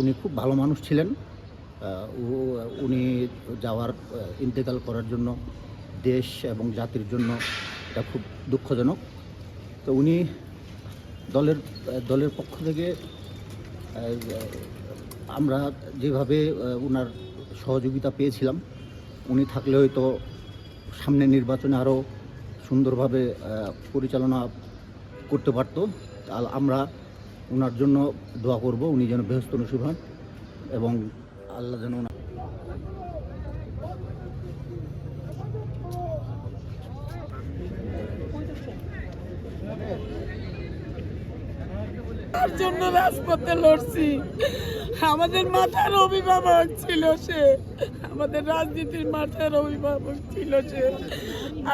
উনি খুব ভালো মানুষ ছিলেন। উনি ইন্তেকাল করার জন্য দেশ এবং জাতির জন্য এটা খুব দুঃখজনক। তো উনি দলের পক্ষ থেকে আমরা যেভাবে ওনার সহযোগিতা পেয়েছিলাম, উনি থাকলে হয়তো সামনে নির্বাচনে আরও সুন্দরভাবে পরিচালনা করতে পারত। আমরা ওনার জন্য দোয়া করব, উনি যেন বেহেশত নসিব হন এবং আল্লাহ যেন তার জন্য রাজপথে লড়ছি। আমাদের মাথার অভিভাবক ছিল সে, আমাদের রাজনীতির মাথার অভিভাবক ছিল সে।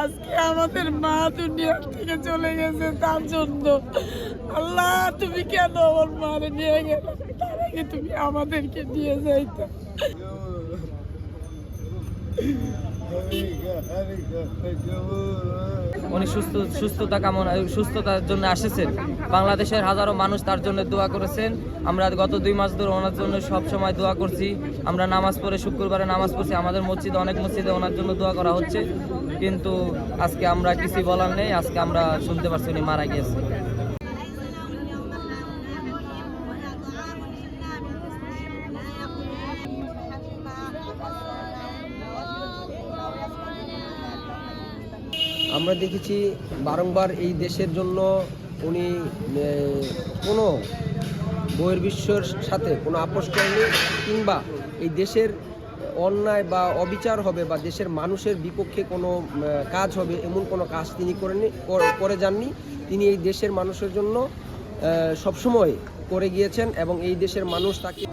আজকে আমাদের মা দুনিয়ার থেকে চলে গেছে তার জন্য। আল্লাহ, তুমি কেন ওর মারে নিয়ে গেলে? তার আগে তুমি আমাদেরকে নিয়ে যাইতো। উনি সুস্থতার জন্য এসেছেন। বাংলাদেশের হাজারো মানুষ তার জন্য দোয়া করেছেন। আমরা গত 2 মাস ধরে ওনার জন্য সব সময় দোয়া করছি। আমরা নামাজ পড়ে শুক্রবারে নামাজ পড়ছি। আমাদের মসজিদে, অনেক মসজিদে ওনার জন্য দোয়া করা হচ্ছে, কিন্তু আজকে আমরা কিছুই বলার নেই। আজকে আমরা শুনতে পারছি উনি মারা গিয়েছে। আমরা দেখেছি বারংবার এই দেশের জন্য উনি কোনো বহির্বিশ্বের সাথে কোনো আপোষ করেনি, কিংবা এই দেশের অন্যায় বা অবিচার হবে বা দেশের মানুষের বিপক্ষে কোনো কাজ হবে এমন কোনো কাজ তিনি করে যাননি। তিনি এই দেশের মানুষের জন্য সবসময় করে গিয়েছেন এবং এই দেশের মানুষ তাকে